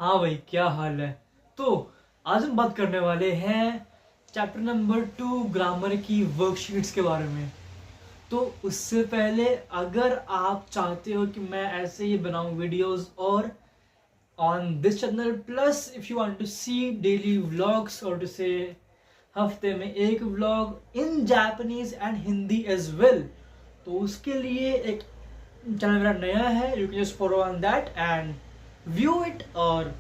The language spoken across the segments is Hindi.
हाँ भाई, क्या हाल है। तो आज हम बात करने वाले हैं चैप्टर नंबर 2 ग्रामर की वर्कशीट्स के बारे में। तो उससे पहले अगर आप चाहते हो कि मैं ऐसे ही बनाऊं वीडियोस और on this channel, plus if you want to see daily vlogs और टू से हफ्ते में एक vlog in Japanese and Hindi as well, तो उसके लिए एक चैनल मेरा नया है। You can just follow on that and view it. और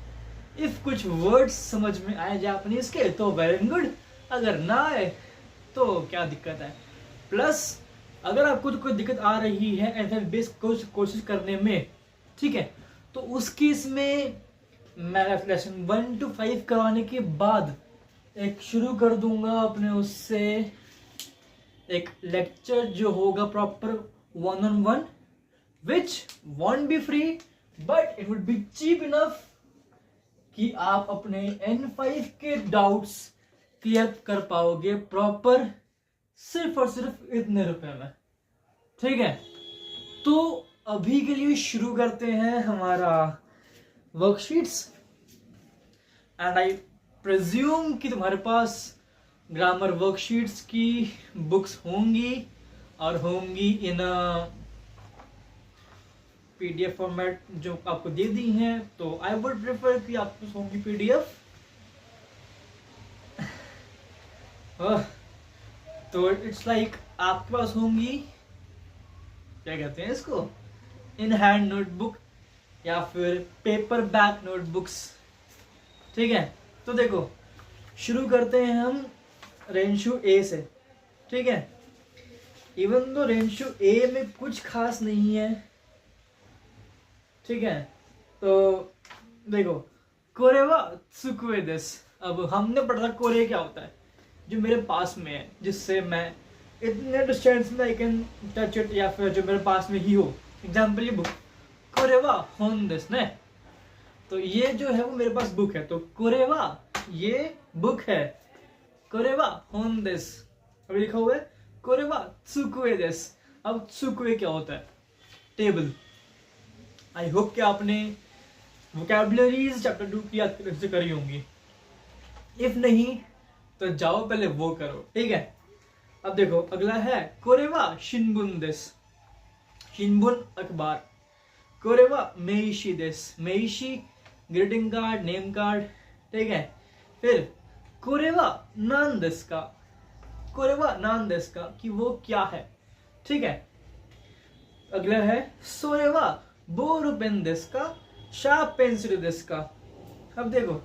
इफ कुछ वर्ड्स समझ में आए जापानीज के तो वेल एंड गुड, अगर ना आए तो क्या दिक्कत है। प्लस अगर आपको कोई दिक्कत आ रही है एफ बेस्ड कोर्सेज करने में, ठीक है, तो उसकी इसमें मैं लेसन 1 to 5 करवाने के बाद एक शुरू कर दूंगा अपने उससे एक लेक्चर जो होगा proper 1-on-1, which won't be free but it would be cheap enough कि आप अपने N5 के डाउट्स क्लियर कर पाओगे प्रॉपर सिर्फ और सिर्फ इतने रुपए में, ठीक है। तो अभी के लिए शुरू करते हैं हमारा वर्कशीट्स एंड आई प्रिज्यूम कि तुम्हारे पास ग्रामर वर्कशीट्स की बुक्स होंगी और होंगी इन पीडीएफ फॉर्मेट जो आपको दे दी हैं। तो आई वुड प्रेफर कि आपके पास होंगी पीडीएफ। तो इट्स लाइक आपके पास होंगी, क्या कहते हैं इसको, इन हैंड नोटबुक या फिर पेपर बैक नोटबुक्स, ठीक है। तो देखो, शुरू करते हैं हम रेंशु ए से, ठीक है। इवन दो रेंशु ए में कुछ खास नहीं है, ठीक है। तो देखो, कोरेवा त्सुकुए देस। अब हमने पढ़ा कोरे क्या होता है, जो मेरे पास में है, जिससे मैं इतने डिस्टेंस में आई कैन टच इट, या फिर जो मेरे पास में ही हो। एग्जाम्पल ये बुक कोरेवा होन देस ने, तो ये जो है वो मेरे पास बुक है, तो कोरेवा ये बुक है, कोरेवा होन देस अभी लिखा हुआ है, कोरेवा त्सुकुए देस। अब त्सुकुए क्या होता है, टेबल। आई होप कि आपने वोकैबुलरीज चैप्टर 2 की याद से करी होंगी। इफ नहीं तो जाओ पहले वो करो, ठीक है। अब देखो, अगला है कोरेवा शिनबुन देस, शिनबुन अखबार। कोरेवा मेइशी देस, मेइशी ग्रीटिंग कार्ड, नेम कार्ड, ठीक है। फिर कोरेवा नान देस का, कोरेवा नान देस का कि वो क्या है, ठीक है। अगला है सोरेवा बोरु पेन देस का, शार्प पेंसिल देस का। अब देखो,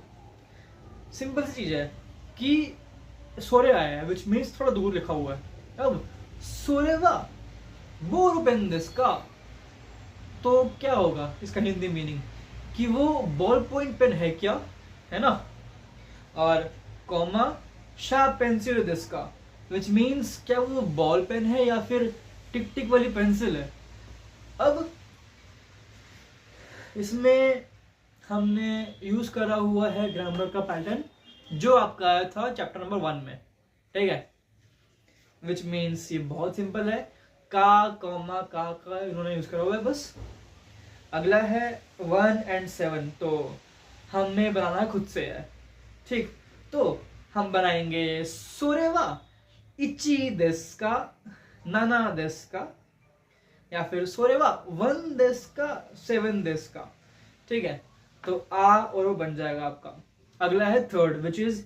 सिंपल सी चीज है कि सोरे आया है विच मीन्स थोड़ा दूर लिखा हुआ है। अब सोरेवा बोरु पेन देस का, तो क्या होगा इसका हिंदी मीनिंग, कि वो बॉल पॉइंट पेन है क्या, है ना। और कॉमा शार्प पेंसिल देस का, विच मीन्स क्या वो बॉल पेन है या फिर टिक टिक वाली पेंसिल है। अब इसमें हमने यूज करा हुआ है ग्रामर का पैटर्न जो आपका आया था चैप्टर नंबर 1 में, ठीक है। विच मीन्स ये बहुत सिंपल है, का कॉमा का इन्होंने यूज करा हुआ है बस। अगला है 1 and 7, तो हमने बनाना खुद से है, ठीक। तो हम बनाएंगे सोरेवा इची देस का, नाना देस का, या फिर सोरेवा 1 देस का, 7 देस का, ठीक है। तो आ और वो बन जाएगा आपका। अगला है 3rd विच इज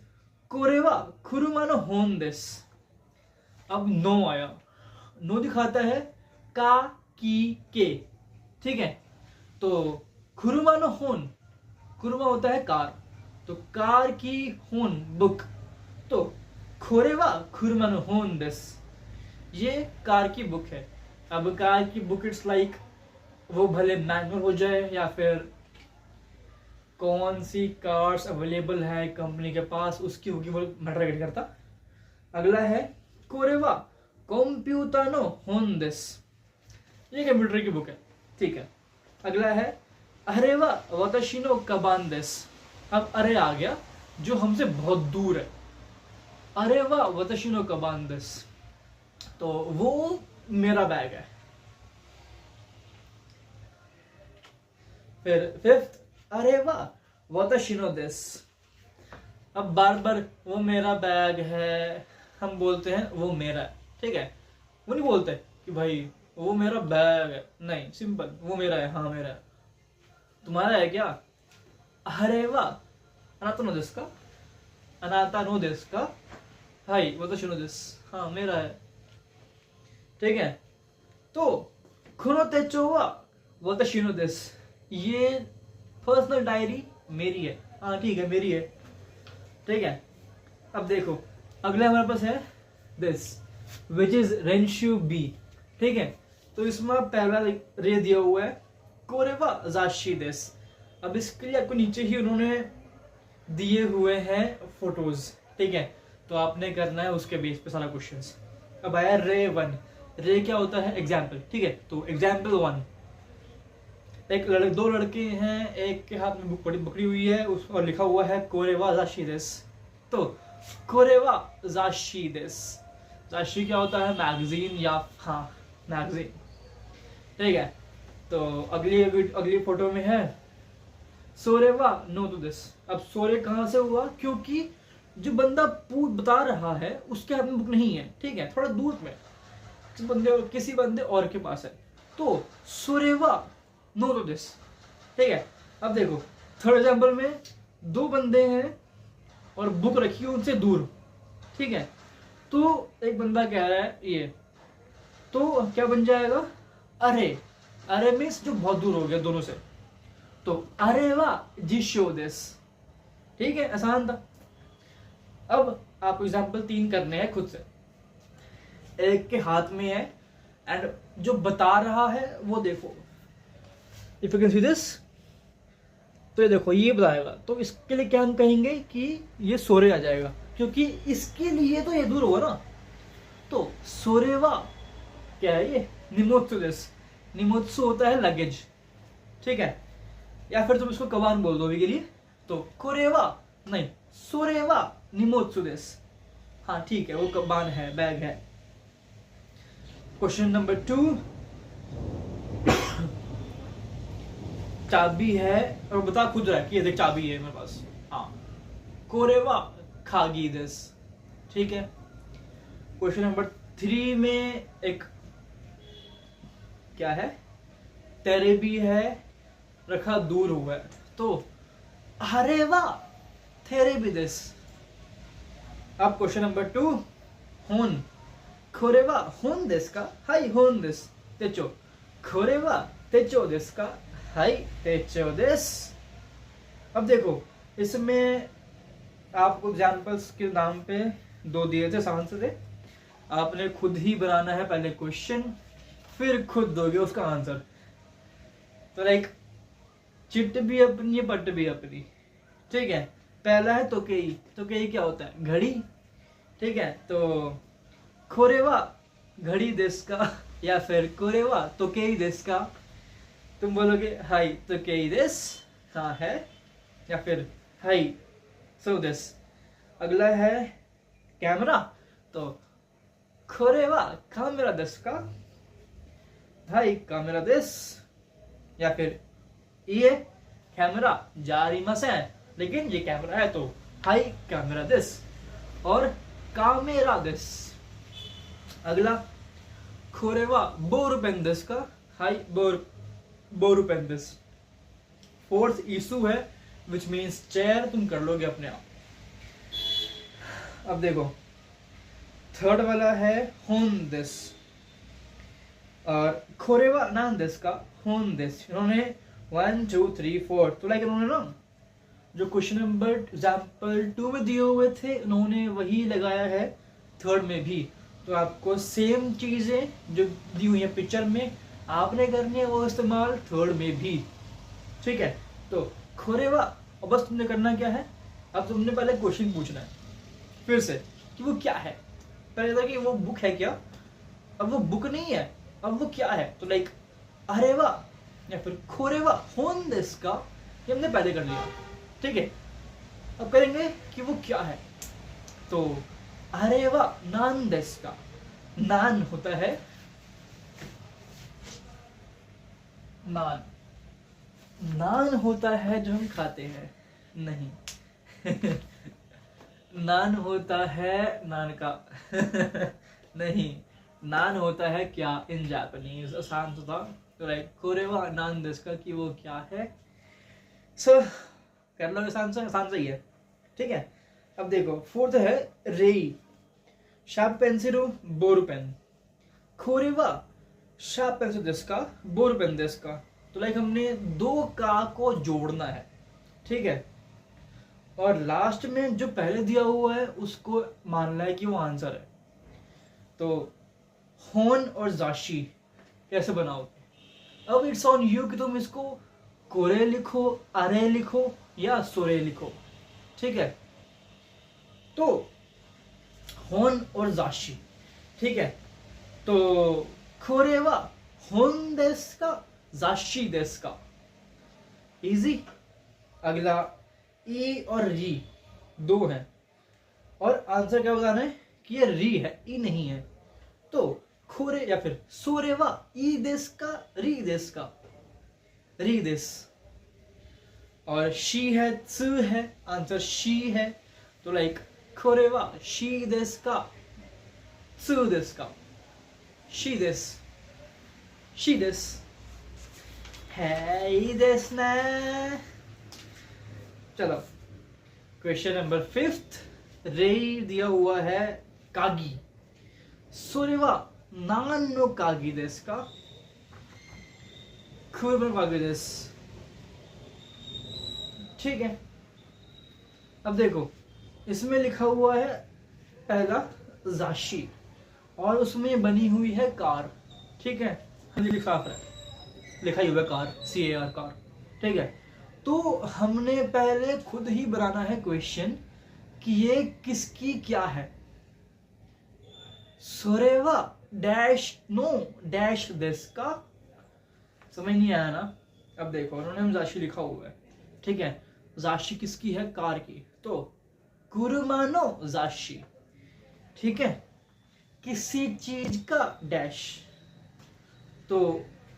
कोरेवा खुरुमानो होन देस। अब नो आया, नो दिखाता है का की के, ठीक है। तो खुरुमानो होन, खुरुमा होता है कार, तो कार की होन बुक, तो खोरेवा खुरुमानो होन देस, ये कार की बुक है। अब कार की बुक इट्स लाइक वो भले मैनुअल हो जाए या फिर कौन सी कार्स अवेलेबल है कंपनी के पास उसकी होगी, वो मैटर नहीं करता। अगला है कोरेवा कंप्यूटानो होन देस, ये कंप्यूटर की बुक है, ठीक है। अगला है अरेवा वताशिनो कबान देस। अब अरे आ गया जो हमसे बहुत दूर है, अरेवा वताशिनो कबान देस, तो वो मेरा बैग है। फिर 5th अरे वाह वाताशी नो देस। अब बार बार वो मेरा बैग है हम बोलते हैं वो मेरा है, ठीक है। वो नहीं बोलते कि भाई वो मेरा बैग है, नहीं, सिंपल वो मेरा है, हाँ मेरा है। तुम्हारा है क्या? अरे वाह, अनाता नो देस का, अनाता नो देस का, हाई वाताशी नो देस, हाँ मेरा है, ठीक है। तो खुनो तेचो वा वाताशी नो देस, ये पर्सनल डायरी मेरी है, हाँ ठीक है मेरी है, ठीक है। अब देखो अगले हमारे पास है दिस विच इज रेंशु बी, ठीक है। तो इसमें पहला रे दिया हुआ है कोरेवा जाशी देस। अब इसके लिए आपको नीचे ही उन्होंने दिए हुए हैं फोटोज, ठीक है। तो आपने करना है उसके बेस पे सारा क्वेश्चंस। अब आया रे वन। रे क्या होता है? एग्जाम्पल, ठीक है। तो एग्जाम्पल वन, दो लड़के हैं, एक के हाथ में बुक पकड़ी हुई है उस और लिखा हुआ है कोरेवा जाशी देस। तो कोरेवा जाशी देस, जाशी क्या होता है? मैगजीन या हाँ मैगजीन, ठीक है। तो अगली फोटो में है सोरेवा नो टू दिस। अब सोरे कहाँ से हुआ? क्योंकि जो बंदा बता रहा है उसके हाथ में बुक नहीं है, ठीक है, थोड़ा दूर में किसी बंदे और के पास है। तो सोरेवा नो टू दिस, ठीक है। अब देखो थर्ड एग्जाम्पल में दो बंदे हैं और बुक रखी है उनसे दूर, ठीक है। तो एक बंदा कह रहा है ये, तो क्या बन जाएगा? अरे, अरे मीन्स जो बहुत दूर हो गया दोनों से। तो अरे वाह जिशो देस, ठीक है, आसान था। अब आपको एग्जाम्पल 3 करने हैं खुद से। एक के हाथ में है एंड जो बता रहा है वो देखो, if you can see this, तो ये देखो ये बताएगा। तो इसके लिए क्या हम कहेंगे कि ये सोरे आ जाएगा, क्योंकि इसके लिए तो ये दूर होगा ना। तो सोरेवा क्या है? ये निमोत्सु देस। निमोत्सु होता है लगेज, ठीक है। या फिर तुम इसको कबान बोल दो अभी के लिए। तो कोरेवा नहीं, सोरेवा निमोत्सु देस, हाँ ठीक है, वो कबान है, बैग है। क्वेश्चन नंबर 2, चाबी है और बता खुद रहा है कि ये देख चाबी है मेरे पास, हाँ कोरेवा खागी देस, ठीक है। क्वेश्चन नंबर 3 में एक क्या है? तेरे भी है, रखा दूर हुआ है। तो अरे वाह तेरे भी देस। अब क्वेश्चन नंबर 2, होन खोरेवा होन देस का, हाई होन देस तेचो, खोरेवा तेचो देस का, हाई तेचो देस। अब देखो इसमें आपको एग्जाम्पल्स के नाम पे 2 दिए थे, आसान से थे। आपने खुद ही बनाना है पहले क्वेश्चन, फिर खुद दोगे उसका आंसर। तो लाइक चिट भी अपनी पट भी अपनी, ठीक है। पहला है तोकेई। तोकेई क्या होता है? घड़ी, ठीक है। तो खोरेवा घड़ी देस का या फिर कोरेवा तोकेई देस का। तुम बोलोगे हाई तोकेई देस, हाँ है, या फिर हाई सो देस। अगला है कैमरा। तो खोरेवा कामेरा देस का, हाई कामेरा देस। या फिर ये कैमरा जारी मसें, लेकिन ये कैमरा है तो हाई कैमरा देस और कामेरा देस। अगला खोरेवा बोरुपेन देस का, हाई बोरुपेन देस। 4th इशू है विच मीन्स चेयर, तुम कर लोगे अपने आप। अब देखो 3rd वाला है होन देस और खोरेवा नान देस का होन देस। इन्होंने 1 2 3 4, तो लाइक इन्होंने ना जो क्वेश्चन नंबर एग्जाम्पल 2 में दिए हुए थे उन्होंने वही लगाया है 3rd में भी। तो आपको सेम चीजें जो दी हुई है पिक्चर में आपने करनी है वो इस्तेमाल 3rd में भी, ठीक है। तो खोरेवा, और बस तुमने करना क्या है, अब तुमने पहले क्वेश्चन पूछना है फिर से कि वो क्या है। पहले था कि वो बुक है क्या, अब वो बुक नहीं है, अब वो क्या है। तो लाइक अरेवा या फिर खोरेवा होन देस का, ये हमने पहले कर लिया, ठीक है। अब करेंगे कि वो क्या है। तो अरेवा नान देस का, नान होता है नान, नान होता है जो हम खाते हैं, नहीं नान होता है नान का नहीं, नान होता है क्या इन जापानीज, आसान तो था। तो लाइक कोरेवा नान देश का कि वो क्या है। सो कर लो, आसान सही है, ठीक है। अब देखो फोर्थ है रेई शार्प पेंसिल बोर पेन, खोरेवा शार्प पेंसिल देश का बोर पेन देश का। तो लाइक हमने दो का को जोड़ना है, ठीक है, और लास्ट में जो पहले दिया हुआ है उसको मानना है कि वो आंसर है। तो होन और जाशी कैसे बनाओगे? अब इट्स ऑन यू कि तुम इसको कोरे लिखो, अरे लिखो या सोरे लिखो, ठीक है। तो होन और जाशी, ठीक है। तो खोरेवा होन देश का जाशी देश का, इजी। अगला ई और री दो है और आंसर क्या बताना है कि ये री है, ई नहीं है। तो खोरे या फिर सोरेवा ई देश का री देश का, री देश। और शी है, त्सु है, आंसर शी है। तो लाइक खोरेवा शी देश का, त्सु देश का, शी देश, शी देश है, ई देश ना। चलो क्वेश्चन नंबर 5 रेई दिया हुआ है कागी, सोरेवा नान नो कागी देश का, खुरबन कागी देश, ठीक है। अब देखो इसमें लिखा हुआ है पहला जाशी और उसमें बनी हुई है कार, ठीक है, लिखा ही हुआ कार, CAR कार, ठीक है। तो हमने पहले खुद ही बनाना है क्वेश्चन कि ये किसकी क्या है। सोरेवा डैश नो डैश देश का, समझ नहीं आया ना? अब देखो उन्होंने हम जाशी लिखा हुआ है, ठीक है, जाशी किसकी है? कार की। तो कुरुमानो जाशी, ठीक है, किसी चीज का डैश, तो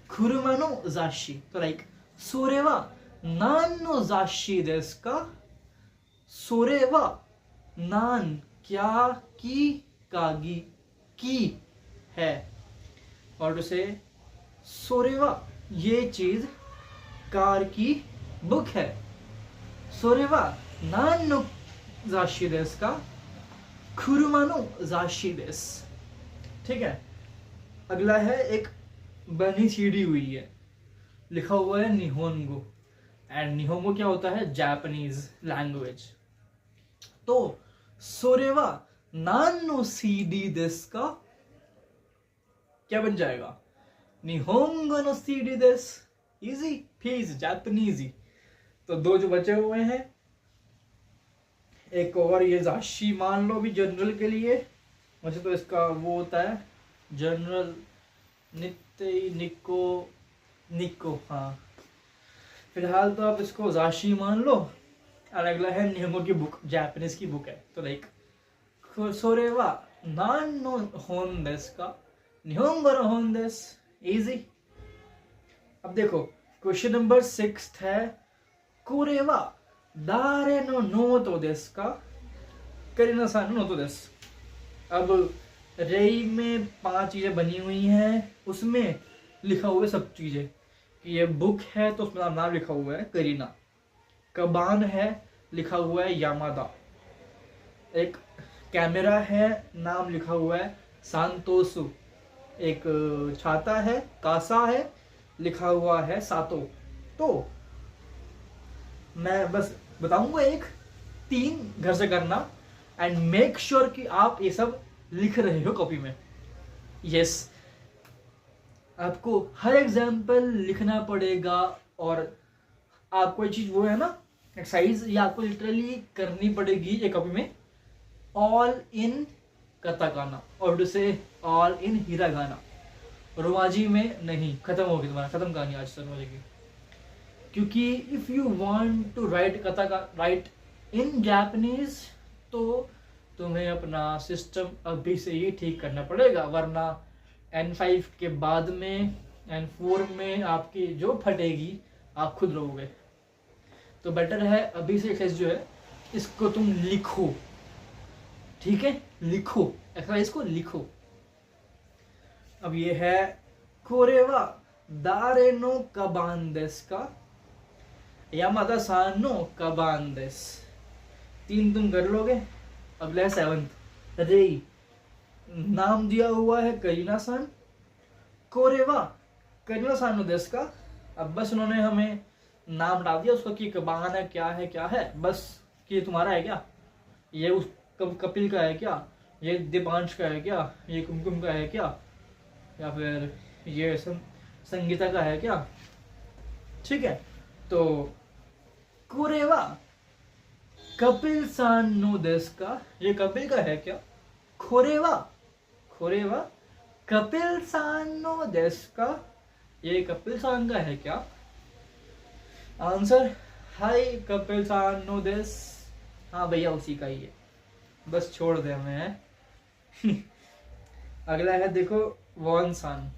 कुरुमानो जाशी। तो लाइक सोरेवा नान नो जाशी देश का, सोरेवा नान क्या की कागी की है, और उसे सोरेवा ये चीज कार की बुक है, सोरेवा नान नो जाशी देश का, खुरुमानो जाशी देश, ठीक है। अगला है एक बनी सीढ़ी हुई है, लिखा हुआ है निहोंगो, एंड निहोंगो क्या होता है? Japanese language. तो सोरेवा नान नो सीडी देश का क्या बन जाएगा? निहोंगो नो सीडी देश, इजी फीज जापानीज। तो दो जो बचे हुए हैं, एक और ये जाशी मान लो भी जनरल के लिए, वैसे तो इसका वो होता है जनरल नित्य निको निको, हाँ फिलहाल तो आप इसको जाशी मान लो। और अगला है निहोंगो की बुक, जापानीज की बुक है। तो लाइक सोरेवा नान नो होन देश का, निहोंगो नो होन देश, इजी। अब देखो क्वेश्चन नंबर 6 है कोरेवा दारे नो नोटो देश का, करीना सान नोटो देश। अब रेई में 5 चीजें बनी हुई हैं, उसमें लिखा हुआ है सब चीजें कि ये बुक है, तो उसमें नाम लिखा हुआ है करीना, कबान है लिखा हुआ है यामादा, एक कैमरा है नाम लिखा हुआ है सांतोसु, एक छाता है कासा है लिखा हुआ है सातो। तो मैं बस बताऊंगा एक 3 घर से करना, एंड मेक श्योर कि आप ये सब लिख रहे हो कॉपी में। यस, आपको हर एग्जाम्पल लिखना पड़ेगा, और आपको ये चीज वो है ना एक्सरसाइज, ये आपको लिटरली करनी पड़ेगी ये कॉपी में, ऑल इन कताकाना और से ऑल इन हिरागाना। रोमाजी में नहीं, खत्म होगी तुम्हारा, खत्म कहानी आज से रोमाजी की। क्योंकि if you want to write write in Japanese, तो तुम्हें अपना सिस्टम अभी से ही ठीक करना पड़ेगा, वरना N5 के बाद में N4 में आपकी जो फटेगी आप खुद रहोगे। तो बेटर है अभी से एक्सरसाइज जो है इसको तुम लिखो, ठीक है, लिखो एक्सरसाइज को लिखो। अब ये है कोरेवा दारे नो कबान देस का यामादा सान नो कबान देस। 3 तुम कर लोगे। अगला है 7th रेई, नाम दिया हुआ है करीना सान, कोरेवा करीना सान नो देस का। अब बस उन्होंने हमें नाम डाल दिया उसका कि कबान है क्या है बस, कि ये तुम्हारा है क्या, ये उस कपिल का है क्या, ये दीपांश का है क्या, ये कुमकुम का है क्या, या फिर ये संगीता का है क्या, ठीक है। तो कोरेवा कपिल सान नो देस का, ये कपिल का है क्या, खोरेवा कपिल सान नो देस का, ये कपिल सान का है क्या। आंसर हाय कपिल सान नो देस, हाँ भैया उसी का ही है, बस छोड़ दे हमें। अगला है देखो वान सान,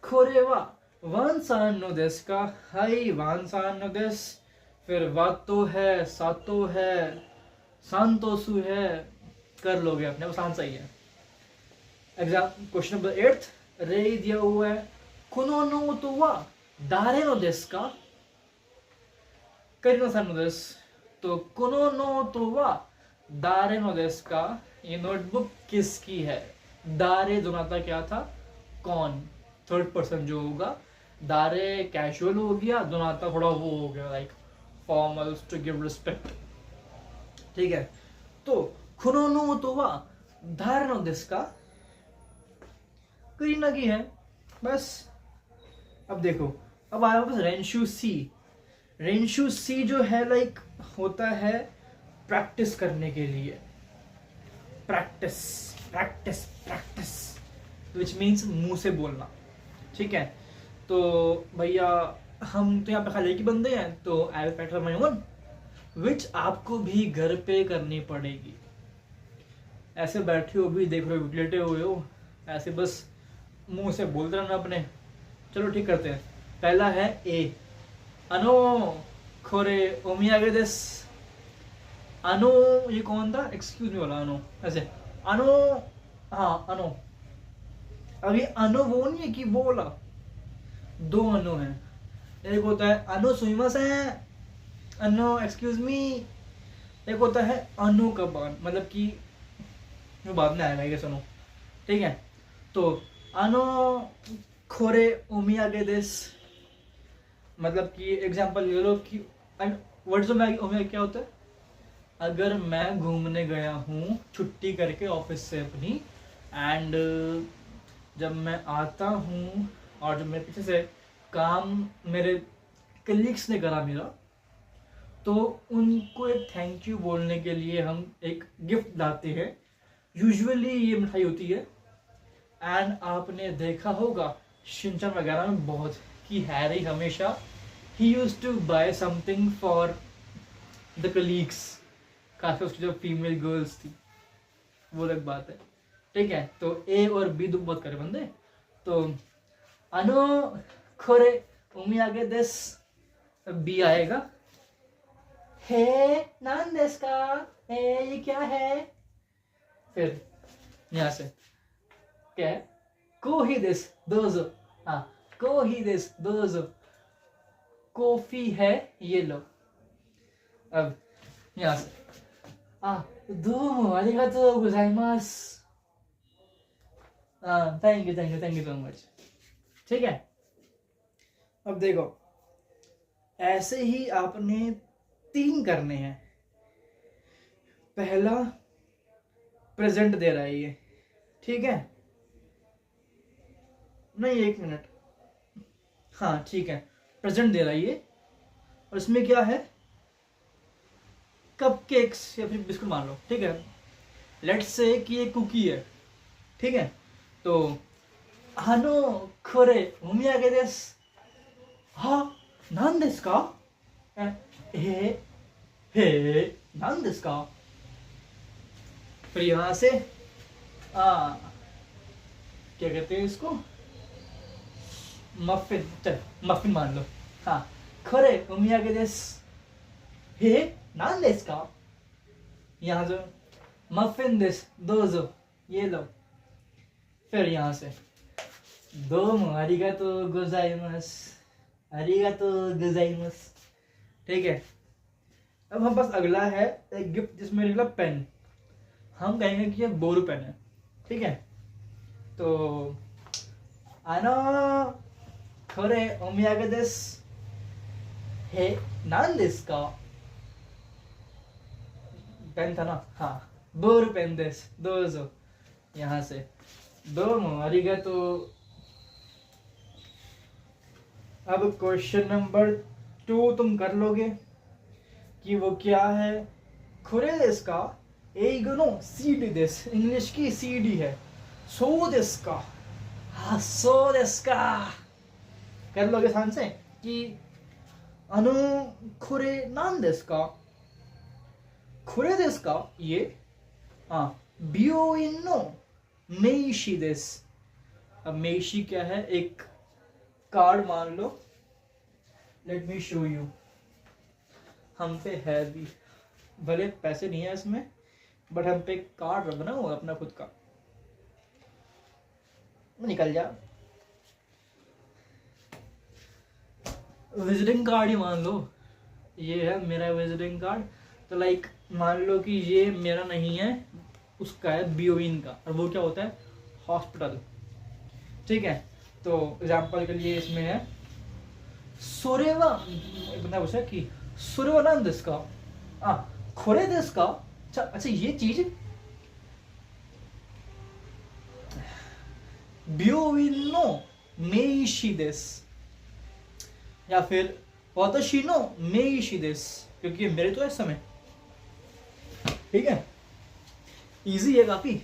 खोरेवा वान सान नो देस का, हाय वान सान नो देस। फिर वातो है, सातो है, सांतोसु है, कर लोगे अपने, आसान सही है। एग्जाम क्वेश्चन नंबर 8 रे दिया हुआ है कुनो नो तो वा दारे नो देस का, करीना सान नो देस। तो कुनो नो तो वा दारे नो देस का, ये नोटबुक किसकी है। दारे दोनाता क्या था, कौन, थर्ड पर्सन जो होगा। दारे कैजुअल हो गया, दोनाता थोड़ा वो हो गया like formals to give respect, ठीक है। तो कुनो नो तो वा दारे नो देस का करीना की है बस। अब देखो अब आया बस रेंशु सी। रेंशु सी जो है लाइक होता है प्रैक्टिस करने के लिए, practice practice practice which means मुंह से बोलना, ठीक है। तो भैया हम तो यहाँ पे खाली एक ही बंदे हैं, तो I will practice my own विच आपको भी घर पे करनी पड़ेगी। ऐसे बैठे हो भी देख रहे हो, लेटे हुए हो, ऐसे बस मुंह से बोलते रहना अपने। चलो ठीक करते हैं। पहला है ए, अनो खोरे ओमियागे देस। अनो ये कौन था, एक्सक्यूज मी वाला अनो, ऐसे अनो, हाँ अनो। अभी अनो वो नहीं है कि वो वाला, 2 अनो है। एक होता है अनो सुइमासे, अनो एक्सक्यूज मी। एक होता है अनो कबान, मतलब कि वो बाद में आएगा ये सुनो, ठीक है। तो अनो खोरे ओमियागे देस, मतलब कि एग्जांपल ले लो कि वर्ड्स में ओमियागे क्या होता है, अगर मैं घूमने गया हूँ छुट्टी करके ऑफिस से अपनी, एंड जब मैं आता हूँ और जब मेरे पीछे से काम मेरे कलीग्स ने करा मेरा, तो उनको एक थैंक यू बोलने के लिए हम एक गिफ्ट लाते हैं। यूजुअली ये मिठाई होती है, एंड आपने देखा होगा शिनचैन वगैरह में बहुत कि हैरी हमेशा ही used to buy something for the colleagues, खासकर उसकी जो फीमेल गर्ल्स थी, वो अलग बात है, ठीक है। तो ए और बी दो बहुत करे बंदे। तो अनो खोरे ओमियागे देस, बी आएगा हे नान देस का, हे ये क्या है। फिर यहां से क्या है, को ही देस दोजो, हाँ को ही देस दोजो, कॉफी है ये लो। अब यहां से दोमो आरिगातो गोजाइमासु, थैंक यू सो मच, ठीक है। अब देखो ऐसे ही आपने 3 करने हैं। पहला प्रेजेंट दे रहा है ये, ठीक है, नहीं 1 मिनट, हाँ ठीक है, प्रेजेंट दे रहा है ये, और इसमें क्या है, कपकेक्स या फिर बिस्कुट मान लो, ठीक है। लेट्स से कि ये कुकी है, ठीक है। तो हानो खोरे ओमियागे देस, हाँ नान देसु का, हे नान देसु का। फिर यहां से क्या कहते हैं इसको, मफिन, चल मफिन मान लो, हाँ खोरे ओमियागे देस, हे नान देस का, यहाँ जो मफिन देस दोजो, ये लो। फिर यहाँ से दोमो आरिगातो गोजाइमासु, आरिगातो गोजाइमासु। ठीक है, अब हम पास अगला है एक गिफ्ट जिसमें निकला पेन। हम कहेंगे कि ये बोरू पेन है। ठीक है, तो आनो खोरे ओमियागे देस, हे नान देस का, पेन था ना, हाँ बोरू पेन देस दोजो, यहाँ से दोमो आरिगातो। अब क्वेश्चन नंबर 2 तुम कर लोगे कि वो क्या है। खुरे देस का एगो नो सीडी देस, इंग्लिश की सीडी है। सो देस का, हाँ सो देस का कर लोगे सान से कि अनु खुरे नान देस का, खुरे देस का ये, हाँ बियोइन नो मेइशी देस। अब मेइशी क्या है, एक कार्ड मान लो, लेट मी शो यू। हम पे है भी, भले पैसे नहीं है इसमें, बट हम पे कार्ड बना हुआ अपना खुद का। निकल जा, विजिटिंग कार्ड ही मान लो, ये है मेरा विजिटिंग कार्ड। तो लाइक मान लो कि ये मेरा नहीं है, उसका है बियोइन का, और वो क्या होता है, हॉस्पिटल। ठीक है, तो एग्जांपल के लिए इसमें है सोरेवा, बंदा पूछा कि सोरेवा नाम देस का, खोरे देस का। अच्छा ये चीज बियोइन नो मेइशी देस, या फिर वाताशी नो मेइशी देस, क्योंकि मेरे तो है समय। ठीक है, इजी है काफी,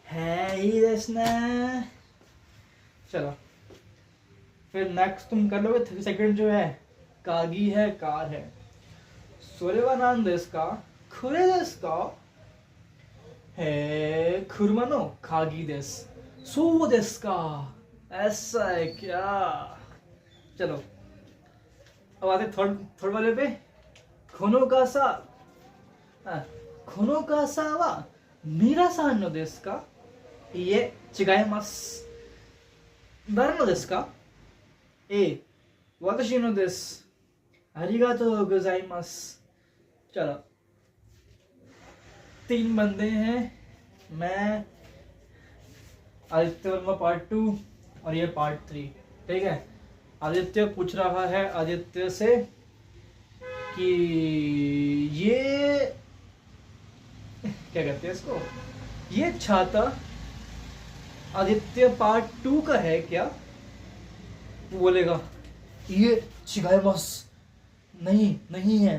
है ही देसना। चलो फिर नेक्स्ट तुम कर लोगे। सेकंड जो है कागी है, कार है। सोरेवा नान देस का, खुरे देस का, है खुरमानो खागी देस, सो देस का। ऐसा है क्या। चलो अब आते थर्ड वाले पे। खोनो का सा, खोनो का सा वा मीरा सान नो देस का, ये चिगाएमास। दारे नो देस का, ए वाताशी नो देस, आरिगातो गोजाइमासु। चलो 3 बंदे हैं, मैं, आदित्य वर्मा पार्ट 2 और ये पार्ट 3। ठीक है, आदित्य पूछ रहा है आदित्य से कि ये क्या कहते हैं इसको, ये छाता आदित्य पार्ट 2 का है क्या। वो बोलेगा ये चिगाएमास, नहीं है,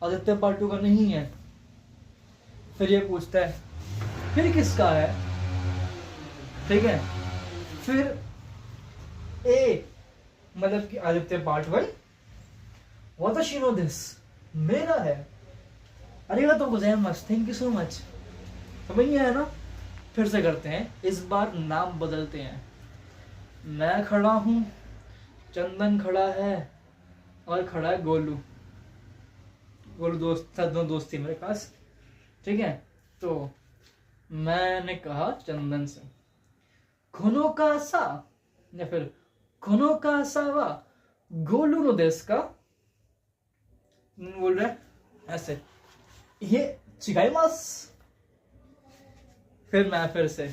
आदित्य पार्ट 2 का नहीं है। फिर ये पूछता है फिर किसका है। ठीक है, फिर ए मतलब कि आदित्य पार्ट 1, वाताशी नो देस मेरा है, आरिगातो गोजाइमासु, थैंक यू सो मच। समझ नहीं आया ना, फिर से करते हैं, इस बार नाम बदलते हैं। मैं खड़ा हूं, चंदन खड़ा है, और खड़ा है गोलू। गोलू दोस्त, दोनों दोस्त थे मेरे पास। ठीक है, तो मैंने कहा चंदन से खोनो का सा, या फिर खोनो का सा वा गोलू नो देस का। बोल रहे ऐसे, ये चिगाइमास। फिर से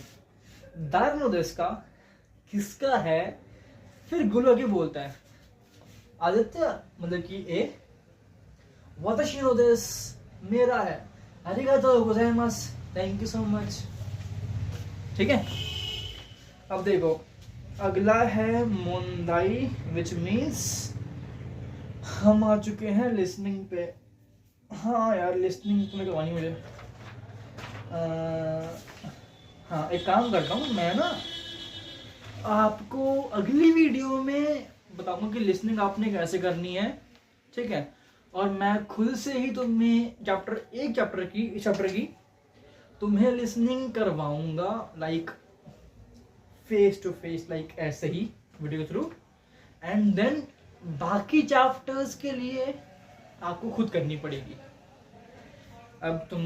दार नो देस का, किसका है। फिर गोलू आगे बोलता है आदित्य मतलब कि ए, वाताशी नो देस मेरा है, आरिगातो गोजाइमासु, थैंक यू सो मच। ठीक है, अब देखो अगला है मोंदाई, विच मीन्स हम आ चुके हैं लिसनिंग पे। हाँ यार, लिसनिंग तुम्हें करवानी मुझे। हाँ एक काम करता हूँ मैं ना, आपको अगली वीडियो में बताऊंगा कि लिसनिंग आपने कैसे करनी है। ठीक है, और मैं खुद से ही तुम्हें चैप्टर की तुम्हें लिसनिंग करवाऊंगा, like face to face, like ऐसे ही वीडियो के थ्रू। एंड देन बाकी चैप्टर्स के लिए आपको खुद करनी पड़ेगी। अब तुम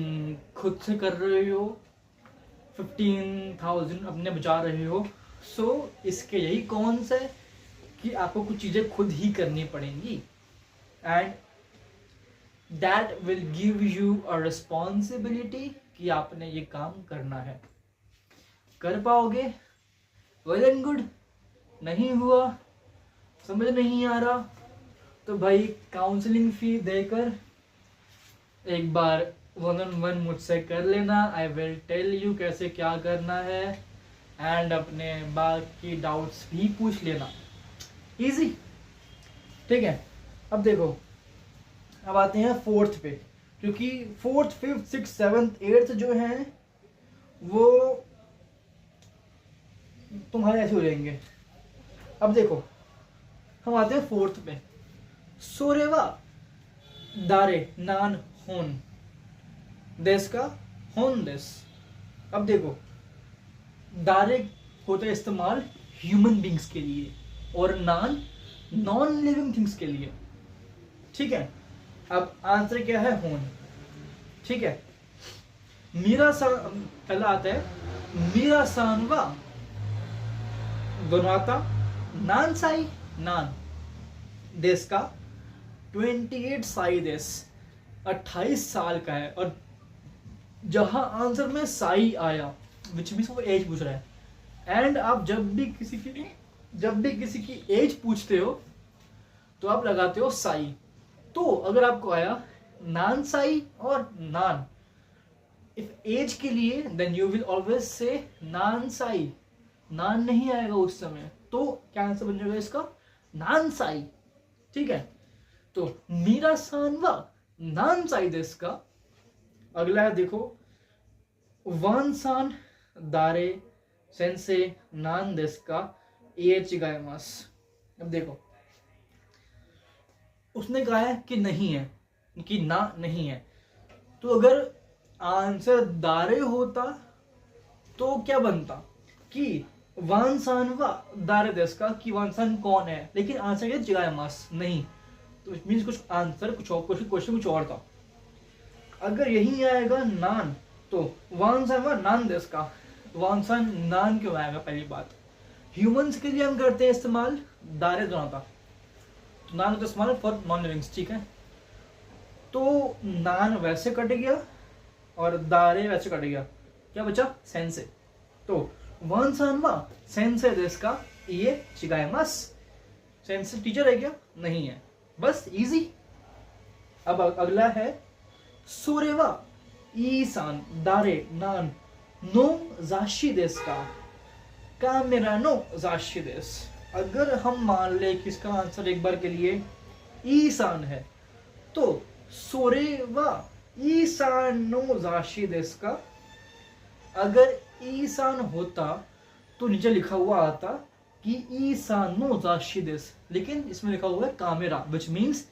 खुद से कर रहे हो, 15,000 अपने बचा रहे हो, सो इसके यही कॉन्स है कि आपको कुछ चीज़ें खुद ही करनी पड़ेंगी, and that will give you a responsibility कि आपने ये काम करना है। कर पाओगे, वेल एंड गुड। नहीं हुआ, समझ नहीं आ रहा, तो भाई काउंसलिंग फी देकर एक बार 1-on-1 मुझसे कर लेना। आई विल टेल यू कैसे क्या करना है, एंड अपने बाकी डाउट्स भी पूछ लेना। इजी, ठीक है। अब देखो, अब आते हैं 4th पे, क्योंकि 4th, 5th, 6th, 7th, 8th जो हैं वो तुम्हारे ऐसे हो जाएंगे। अब देखो, हम आते हैं 4th पे। सोरेवा दारे नान होन देश का होन देश। अब देखो, दारे होता है इस्तेमाल ह्यूमन बींग्स के लिए और नान नॉन लिविंग थिंग्स के लिए, ठीक है। अब आंसर क्या है? होन, ठीक है। मीरा सा पहला आता है मीरा सानवा दोनाता नान साई नान देश का 28 साई देश, 28 साल का है। और जहां आंसर में साई आया, विच मीन्स वो एज पूछ रहा है, एंड आप जब भी किसी की एज पूछते हो तो आप लगाते हो साई। तो अगर आपको आया नान साई और नान, इफ एज के लिए, then you will always say नान साई। नान नहीं आएगा उस समय, तो क्या आंसर बन जाएगा इसका? नान साई, ठीक है। तो मीरा सानवा नान साई देश का। अगला है देखो, वान सान दारे सेंसे नान देश का एच गायमास। अब देखो, उसने कहा है कि नहीं है, कि ना नहीं है। तो अगर आंसर दारे होता तो क्या बनता कि वानसानवा दारे देश का, कि वानसान कौन है, लेकिन आंसर क्या? जिगायमास नहीं, तो इट मीन्स कुछ आंसर कुछ और, क्वेश्चन कुछ और था। अगर यही आएगा नान, तो वानसानवा नान देश का, वानसान नान क्यों आएगा? पहली बात, ह्यूमंस के लिए हम करते हैं इस्तेमाल दारे दोनाता, तो नान का इस्तेमाल फॉर नॉन लिविंग्स, ठीक है। तो नान वैसे कट गया और दारे वैसे कट गया, क्या बचा? सेंसे। तो वानसानवा सेंसे देश का ये चिगायमास। सेंसे टीचर है क्या? नहीं है, बस इजी। अब अगला है सोरेवा ईसान दारे नान नो जाशी देश का मेरा नो जाशी देश। अगर हम मान ले कि इसका आंसर एक बार के लिए ईसान है, तो सोरेवा ईसान नो जाशी देश का। अगर ईसान होता तो नीचे लिखा हुआ आता कि ईसान नो जाशी देश, लेकिन इसमें लिखा हुआ है कामेरा, विच मीन्स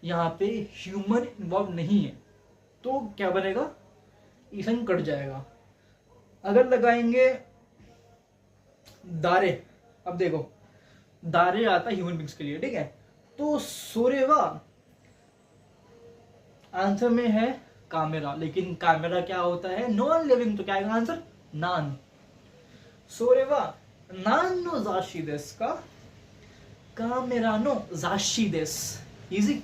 यहाँ पे ह्यूमन इन्वॉल्व नहीं है, तो क्या बनेगा? ईसान कट जाएगा। अगर लगाएंगे दारे, अब देखो दारे आता ह्यूमन बींग्स के लिए, ठीक है। तो सोरेवा आंसर में है कामेरा, लेकिन कामेरा क्या होता है? नॉन लिविंग, तो क्या आएगा आंसर? नान। सोरेवा नान नो जाशी देश का कामेरा नो जाशी देश। इजी।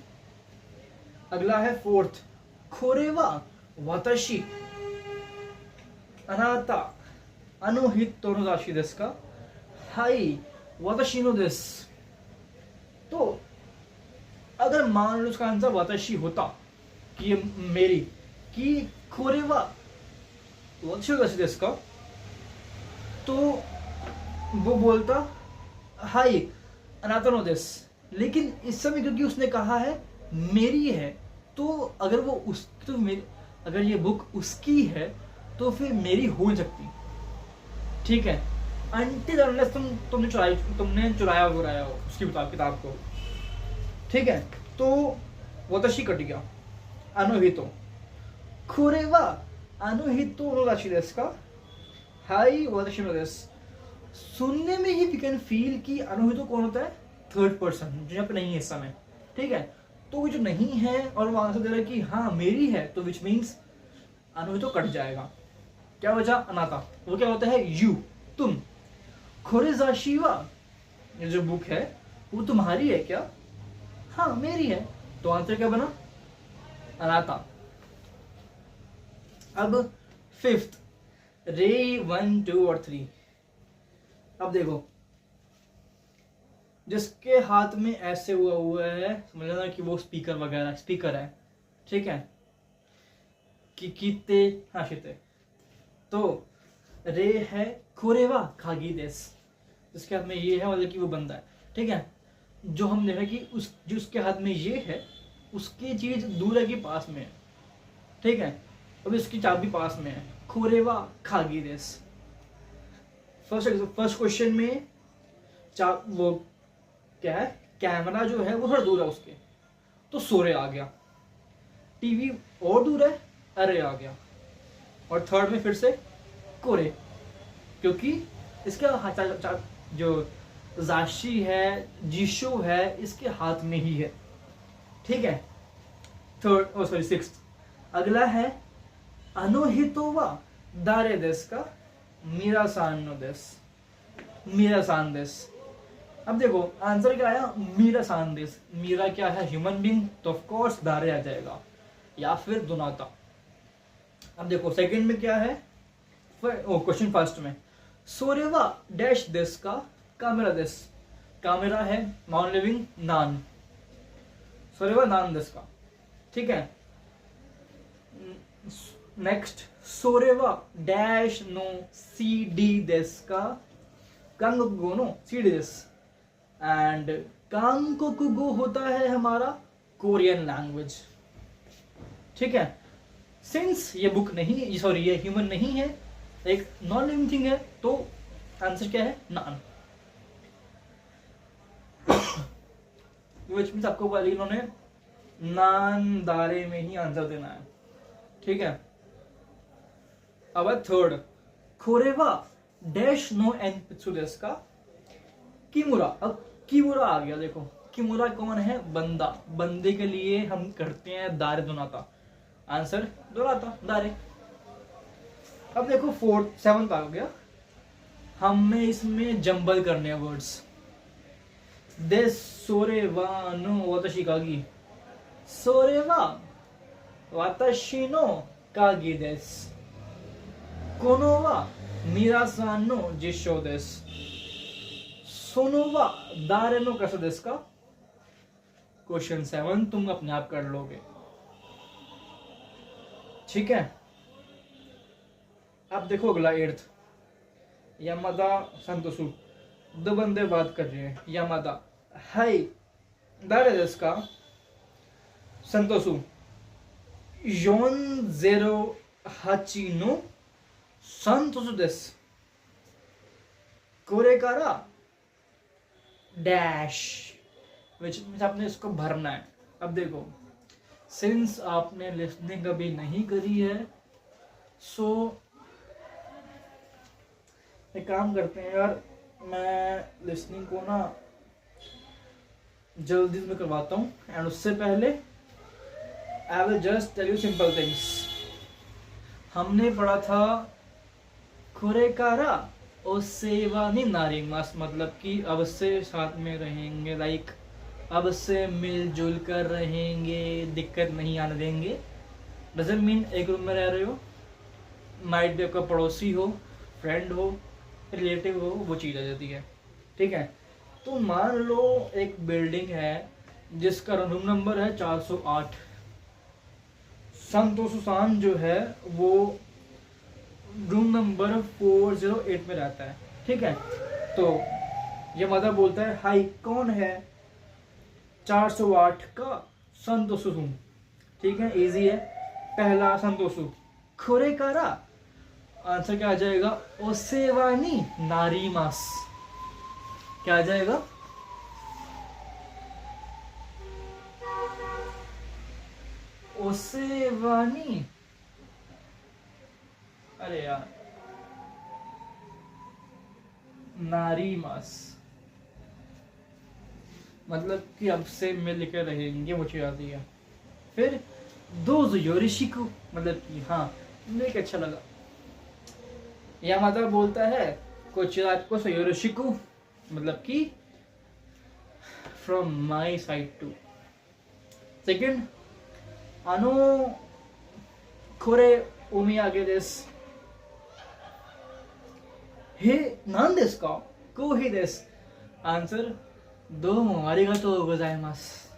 अगला है 4th, खोरेवा वाताशी अनाता अनोहित नो जाशी देश का हाई वाताशी नो देश। तो अगर मान लो उसका आंसर वाताशी होता कि ये मेरी, कि खोरेवा वाताशी जाशी देश का, तो वो बोलता हाई अनातनो देश। लेकिन इस समय क्योंकि उसने कहा है मेरी है, तो अगर वो उस तो अगर ये बुक उसकी है तो फिर मेरी हो सकती, ठीक है। अनटिल अनलेस तुमने चुराया हो उसकी किताब को, ठीक है। तो वाताशी कट गया, अनोहितो खोरेवा अनोहितो नो जाशी देश का हाई वाताशी नो देश। सुनने में ही वी कैन फील कि अनोहितो कौन होता है? थर्ड पर्सन जो यहाँ पे नहीं है इस समय, ठीक है। तो वो जो नहीं है और वो आंसर दे रहा है कि हाँ मेरी है, तो विच मीन्स अनु तो कट जाएगा। क्या बचा? अनाता। वो क्या होता है? यू, तुम। खोरेजाशिवा, ये जो बुक है वो तुम्हारी है क्या? हाँ मेरी है। तो आंसर क्या बना? अनाता। अब फिफ्थ, रे 1, 2 और 3। अब देखो, जिसके हाथ में ऐसे हुआ है समझ लेना कि वो स्पीकर वगैरह स्पीकर है, ठीक है। किते हाशिते। तो रे है खोरेवा खागी देस, जिसके हाथ में ये है मतलब कि वो बंदा है, ठीक है। जो हम देख रहे हैं कि उस जो उसके हाथ में ये है उसकी चीज दूर है कि पास में है, ठीक है। अभी उसकी चाबी पास में है। खोरेवा खागी देस। फर्स्ट क्वेश्चन में वो क्या है, कैमरा जो है वो थोड़ा दूर है उसके, तो सोरे आ गया। टीवी और दूर है, अरे आ गया। और थर्ड में फिर से कोरे, क्योंकि इसका जो जाशी है, जीशो है, इसके हाथ में ही है, ठीक है। सिक्स्थ। अगला है अनोहितोवा दारे देस का मीरा सानो देस, मीरा सान देस। अब देखो आंसर क्या आया? मीरा सान देस। मीरा क्या है? ह्यूमन बींग, तो ऑफ कोर्स दारे आ जाएगा, या फिर दोनाता। अब देखो सेकंड में क्या है, क्वेश्चन फर्स्ट में सोरेवा डैश देस का कामेरा देस। कामेरा है नॉन लिविंग नान, सोरेवा नान देस का, ठीक है। नेक्स्ट सोरेवा डैश नो सी डी देस का कांगोकुगो नो सी डी देस। एंड कांगोकुगो होता है हमारा कोरियन लैंग्वेज, ठीक है। सिंस ये बुक नहीं, सॉरी ये ह्यूमन नहीं है, एक नॉन लिविंग थिंग है, तो आंसर क्या है? नान। विच मीन्स आपको इन्होंने नान दारे में ही आंसर देना है, ठीक है। अब थर्ड, खोरेवा डैश नो एन पित्सुदेस का किमुरा। अब किमुरा आ गया। देखो किमुरा कौन है? बंदा। बंदे के लिए हम करते हैं दारे दोनाता, आंसर दोनाता दारे। अब देखो फोर्थ सेवंथ आ गया, हमें इसमें जंबल करने हैं वर्ड्स। देस सोरेवा नो वाताशी कागी, सोरेवा वाताशी नो कागी देस, कोनो वा मीरा-सान नो जिशो देस, सोनो वा दारे नो कैसा देस का। क्वेश्चन 7 तुम अपने आप कर लोगे, ठीक है। अब देखो अगला 8th, यामादा संतोषु। दो बंदे बात कर रहे हैं। यामादा हाय दारे देस का संतोषु योन 08 नो संतोषु देस, कोरेकारा डैश, विच मीन्स आपने इसको भरना है। अब देखो सिंस आपने लिसनिंग अभी नहीं करी है, सो एक काम करते हैं यार, मैं लिसनिंग को ना जल्दी में करवाता हूँ, एंड उससे पहले I will just tell you simple things. हमने पढ़ा था खुरेकारा और सेवानी नारीमास, मतलब कि अब से साथ में रहेंगे, लाइक अब से मिलजुल कर रहेंगे, दिक्कत नहीं आने देंगे। डजंट मीन एक रूम में रह रहे हो, माइट भी आपका पड़ोसी हो, फ्रेंड हो, रिलेटिव हो, वो चीज़ आ जाती है, ठीक है। तो मान लो एक बिल्डिंग है जिसका रूम नंबर है 408। संतोषुसान जो है वो रूम नंबर 408 में रहता है, ठीक है। तो ये मदर बोलता है हाई कौन है? 408 का संतोषु, ठीक है, इजी है। पहला संतोषु खुरेकारा, आंसर क्या आ जाएगा? ओसेवानी नारीमास। क्या आ जाएगा? ओसेवानी, अरे यार, नारीमास। मतलब कि अब से मिल के रहेंगे, वो चीज़ आती है। फिर दोजो योरिशिकु, मतलब कि हाँ मुझे अच्छा लगा। यामादा बोलता है कोचिरा को सो योरिशिकु, मतलब कि from my side too. Second, आनो कोरे ओमियागे देस। हे नान देसु का? कोही देसु। आंसर, दोमो आरिगातो गोजाइमासु।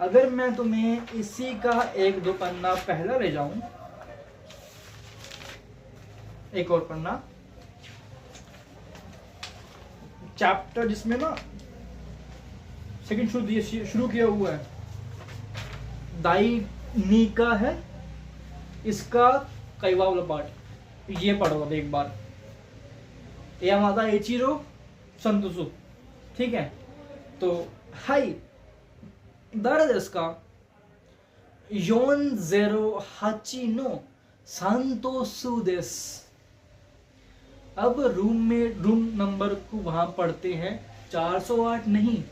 अगर मैं तुम्हें इसी का 1-2 पन्ना पहला ले जाऊं, एक और पन्ना, चैप्टर जिसमें ना सेकंड शुरू किया हुआ है, दाई नी का है, इसका कईवा वाला पार्ट, ये पढ़ो अब एक बार। यामादा एचिरो संतोषु, ठीक है। तो हाई दारे देसु का? 408 नो संतोषु देसु। अब रूम नंबर को वहां पढ़ते हैं 408 नहीं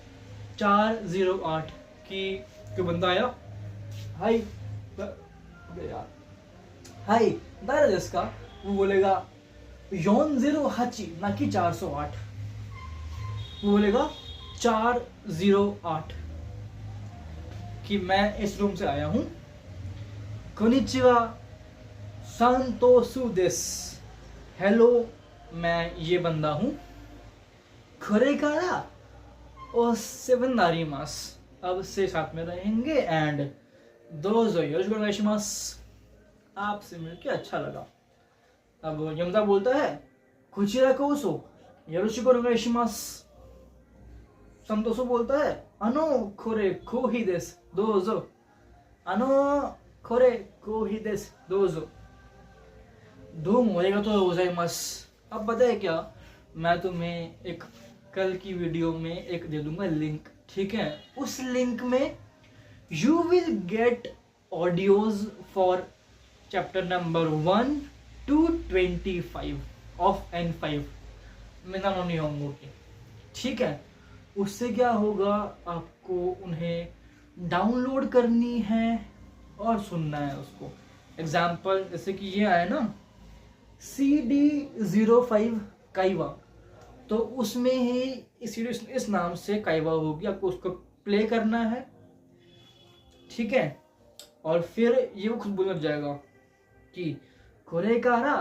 408 की। क्यों बंदा आया, हाई यार, हाई दारे देसु का? वो बोलेगा 408 ना कि 408, वो बोलेगा 408 कि मैं इस रूम से आया हूं। कोनिचिवा संतोषु देसु, हेलो मैं ये बंदा हूं। खोरे कारा ओ सेवन नारीमास, अब से साथ में रहेंगे। एंड दोजो योशिको ओनेगाइशिमासु, आपसे मिलकर अच्छा लगा। अब यमदा बोलता है कुचिरा कोसो योशिको ओनेगाइशिमासु। संतोषो बोलता है अनो खोरे कोही देसु दोजो। अनो खोरे कोही देसु दोजो। दोमो आरिगातो गोजाइमासु। अब पता है क्या, मैं तुम्हें एक कल की वीडियो में एक दे दूंगा लिंक, ठीक है। उस लिंक में you will get audios for chapter number 1 to 25 of N5 मिनानोनी होंगो की, ठीक है। उससे क्या होगा, आपको उन्हें डाउनलोड करनी है और सुनना है उसको। एग्जाम्पल जैसे कि ये आया ना CD05 काइवा, तो उसमें ही इस नाम से काइवा होगी, आपको उसको प्ले करना है, ठीक है। और फिर ये वो खुद बोलने लग जाएगा कि कोरे कारा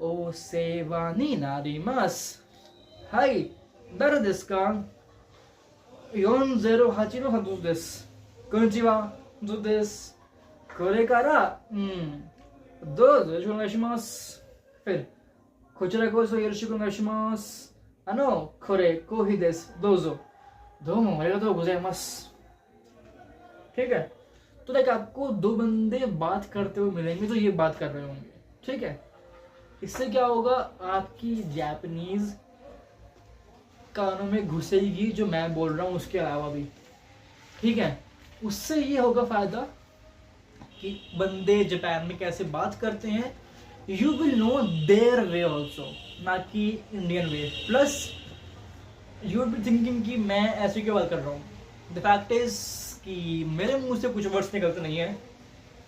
ओ सेवा नी नारिमासु, हाई दारे देसु का? 408のसंतोष देसु। कोनिचिवा संतोष देसु। कोरे कारा दोजो योशिको ओनेगाइशिमासु। फिर कोचिरा कोसो योशिको ओनेगाइशिमासु। आनो कोरे कोही देसु दोजो। दोमो आरिगातो गोजाइमासु, ठीक है। तो लाइक आपको 2 बंदे बात करते हुए मिलेंगे तो ये बात कर रहे होंगे, ठीक है। इससे क्या होगा, आपकी जापानीज कानों में घुसेगी जो मैं बोल रहा हूँ उसके अलावा भी, ठीक है। उससे ये होगा फायदा कि बंदे जापान में कैसे बात करते हैं, you will know their way also, ना कि Indian way. Plus you will be thinking कि मैं ऐसे क्यों बात कर रहा हूँ। द फैक्ट इज कि मेरे मुंह से कुछ वर्ड्स निकलते नहीं है,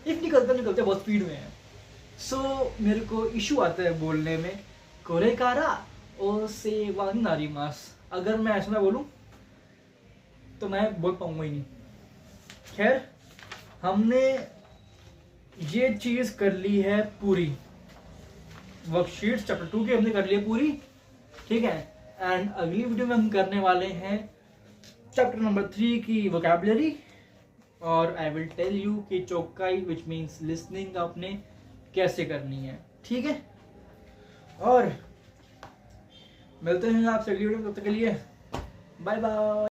इफ निकलते बहुत स्पीड में है। सो मेरे को इशू आता है बोलने में। कोरे कारा ओ सेवा नी नारिमासु, अगर मैं ऐसा ना बोलूं तो मैं बोल पाऊंगा ही नहीं। खैर, हमने ये चीज कर ली है पूरी, वर्कशीट चैप्टर 2 की हमने कर ली है पूरी, ठीक है। एंड अगली वीडियो में हम करने वाले हैं चैप्टर नंबर 3 की वोकैबुलरी, और आई विल टेल यू कि चोकाई विच मीन्स लिसनिंग आपने कैसे करनी है, ठीक है। और मिलते हैं आपसे अगली वीडियो में, तब तक के लिए बाय बाय।